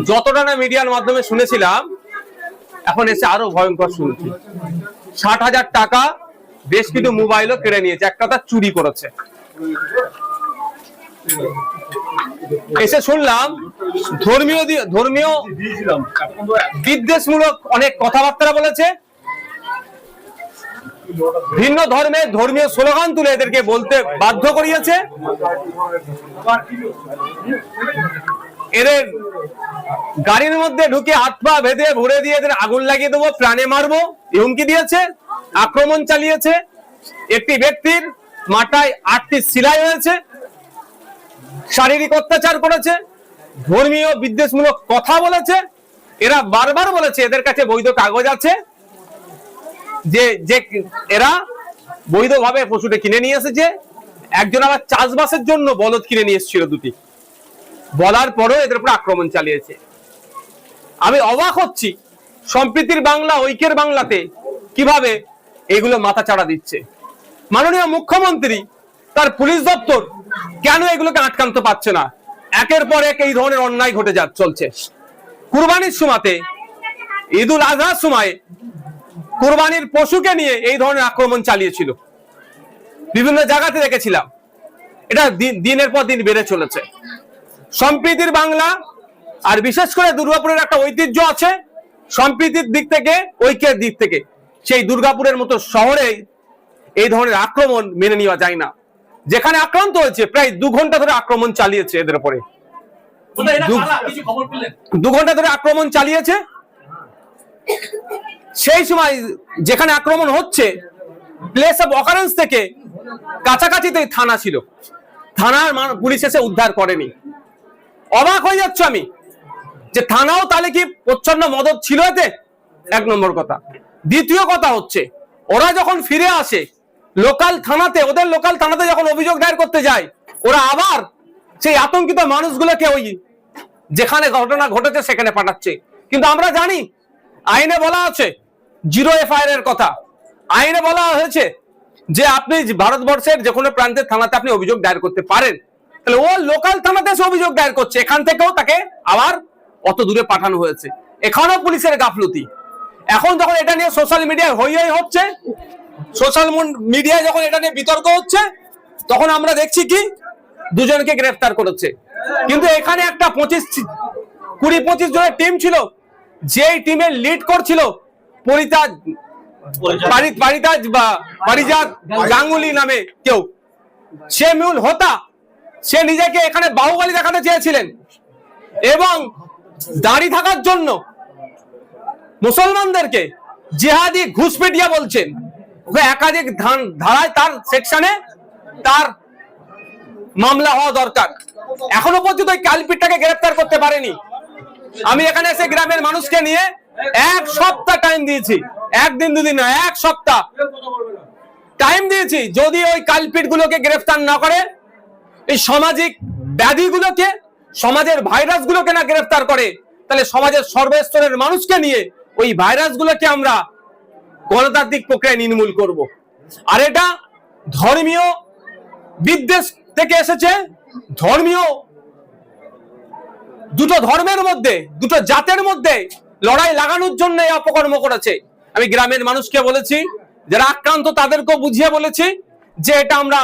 যতটা না মিডিয়ার মাধ্যমে শুনেছিলাম, এখন এসে আরো ভয়ঙ্কর শুনছি। 60,000 টাকা, বেশ কিছু মোবাইলও কেড়ে নিয়েছে, এক কথা চুরি করেছে। এসে শুনলাম ধর্মীয় বিদ্বেষমূলক অনেক কথাবার্তা বলেছে, ভিন্ন ধর্মের ধর্মীয় স্লোগান তুলে এদেরকে বলতে বাধ্য করিয়েছে। এদের গাড়ির মধ্যে ঢুকে হাত পা বেঁধে ভরে দিয়ে এদের আগুন লাগিয়ে দেবো, প্রাণে মারবো হুমকি দিয়েছে, আক্রমণ চালিয়েছে। একটি ব্যক্তির মাথায় 8টি সেলাই হয়েছে, শারীরিক অত্যাচার করেছে, ধর্মীয় বিদ্বেষমূলক কথা বলেছে। এরা বারবার বলেছে এদের কাছে বৈধ কাগজ আছে, যে এরা বৈধভাবে পশুটা কিনে নিয়ে এসেছে। একজন আবার চাষবাসের জন্য বলদ কিনে নিয়ে এসেছিল 2টি, বলার পরেও এদের উপর আক্রমণ চালিয়েছে। আমি অবাক হচ্ছি, সম্প্রীতির বাংলা, ঐক্যের বাংলাতে কিভাবে এগুলো মাথা চাড়া দিচ্ছে। মাননীয় মুখ্যমন্ত্রী, তার পুলিশ দপ্তর কেন এগুলোকে আটকাতে পারছে না? একের পর এক এই ধরনের অন্যায় ঘটে চলছে। কুরবানির সময়তে, ঈদুল আজহার সময় কুরবানির পশুকে নিয়ে এই ধরনের আক্রমণ চালিয়েছিল, বিভিন্ন জায়গাতে দেখেছিলাম। এটা দিনের পর দিন বেড়ে চলেছে। সম্প্রীতির বাংলা, আর বিশেষ করে দুর্গাপুরের একটা ঐতিহ্য আছে সম্প্রীতির দিক থেকে, ঐক্যের দিক থেকে। সেই দুর্গাপুরের মতো শহরে এই ধরনের আক্রমণ মেনে নেওয়া যায় না। যেখানে আক্রান্ত হয়েছে, প্রায় 2 ঘন্টা ধরে আক্রমণ চালিয়েছে এদের উপরে, 2 ঘন্টা ধরে আক্রমণ চালিয়েছে। সেই সময় যেখানে আক্রমণ হচ্ছে, প্লেস অফ অকারেন্স থেকে কাছাকাছিতে থানা ছিল, থানার পুলিশ এসে উদ্ধার করেনি। অবাক হয়ে যাচ্ছে আমি যে থানাও তাহলে কি প্রচ্ছন্ন মদত ছিল এতে? 1 নম্বর কথা। দ্বিতীয় কথা হচ্ছে, ওরা যখন ফিরে আসে লোকাল থানাতে, ওদের লোকাল থানাতে যখন অভিযোগ দায়ের করতে যায়, ওরা আবার সেই আতঙ্কিত মানুষগুলোকে ওই যেখানে ঘটনা ঘটেছে সেখানে পাঠাচ্ছে। কিন্তু আমরা জানি আইনে বলা আছে 0 FIR এর কথা। আইনে বলা হয়েছে যে আপনি ভারতবর্ষের যে কোনো প্রান্তের থানাতে আপনি অভিযোগ দায়ের করতে পারেন। তাহলে ও লোকাল থানাতে এসে অভিযোগ দায়ের করছে, এখান থেকেও তাকে আবার অত দূরে পাঠানো হয়েছে। এখানেও পুলিশের গাফলতি। এখন যখন এটা নিয়ে সোশ্যাল মিডিয়ায় হই হচ্ছে, সোশ্যাল মিডিয়ায় যখন এটা নিয়ে বিতর্ক হচ্ছে, তখন আমরা দেখছি কি 2 জনকে গ্রেফতার করেছে। কিন্তু এখানে একটা 20-25 জনের টিম ছিল, যেই টিমের লিড করছিল পারিজাত গাঙ্গুলি নামে কেউ, সে মূল হোতা। সে নিজেকে এখানে বাহুবলী দেখাতে চেয়েছিলেন এবং দাঁড়ি থাকার জন্য মুসলমানদেরকে জিহাদি ঘুষপেটিয়া বলছেন। ওকে একাধিক ধারায় তার সেকশনে তার মামলা হওয়া দরকার। এখনো পর্যন্ত ওই কালপিটটাকে গ্রেফতার করতে পারেনি। আমি এখানে এসে গ্রামের মানুষকে নিয়ে 1 সপ্তাহ টাইম দিয়েছি, 1 দিন 2 দিন না, 1 সপ্তাহ টাইম দিয়েছি। যদি ওই কালপিট গুলোকে গ্রেফতার না করে, এই সামাজিক ব্যাধিগুলোকে, সমাজের ভাইরাস গুলোকে না গ্রেফতার করে, তাহলে সমাজের সর্বস্তরের মানুষকে নিয়ে ওই ভাইরাস গুলোকে আমরা গণতান্ত্রিক প্রক্রিয়ায় নির্মূল করব। আর এটা ধর্মীয় বিদ্বেষ থেকে এসেছে। ধর্মীয় দুটো ধর্মের মধ্যে, দুটো জাতের মধ্যে লড়াই লাগানোর জন্য এই অপকর্ম করেছে। আমি গ্রামের মানুষকে বলেছি, যারা আক্রান্ত তাদেরকেও বুঝিয়ে বলেছি যে এটা আমরা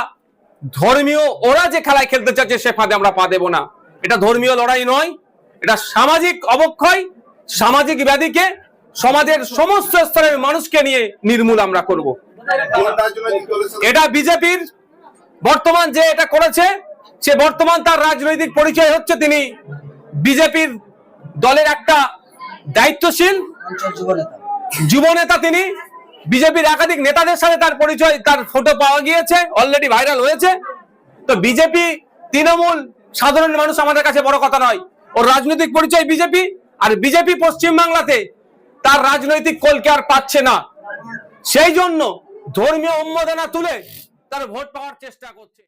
ধর্মীয়, ওরা যে খেলায় খেলতে চাচ্ছে সে ফাঁদে আমরা পা দেব না। এটা ধর্মীয় লড়াই নয়, এটা সামাজিক অবক্ষয়, সামাজিক ব্যাধিকে সমাজের সমস্ত স্তরের মানুষকে নিয়ে নির্মূল আমরা করব। এটা বিজেপির বর্তমান যে এটা করেছে, সে বর্তমান তার রাজনৈতিক পরিচয় হচ্ছে তিনি বিজেপির দলের একটা দায়িত্বশীল যুবনেতা। তিনি বিজেপির একাধিক নেতাদের সাথে তার পরিচয়, তার ফটো পাওয়া গিয়েছে, অলরেডি ভাইরাল হয়েছে। তো বিজেপি, তৃণমূল, সাধারণ মানুষ আমাদের কাছে বড় কথা নয়। ওর রাজনৈতিক পরিচয় বিজেপি, আর বিজেপি পশ্চিমবাংলাতে তার রাজনৈতিক কলকে আর পাচ্ছে না। সেই জন্য ধর্মীয় উন্মাদনা তুলে তার ভোট পাওয়ার চেষ্টা করছে।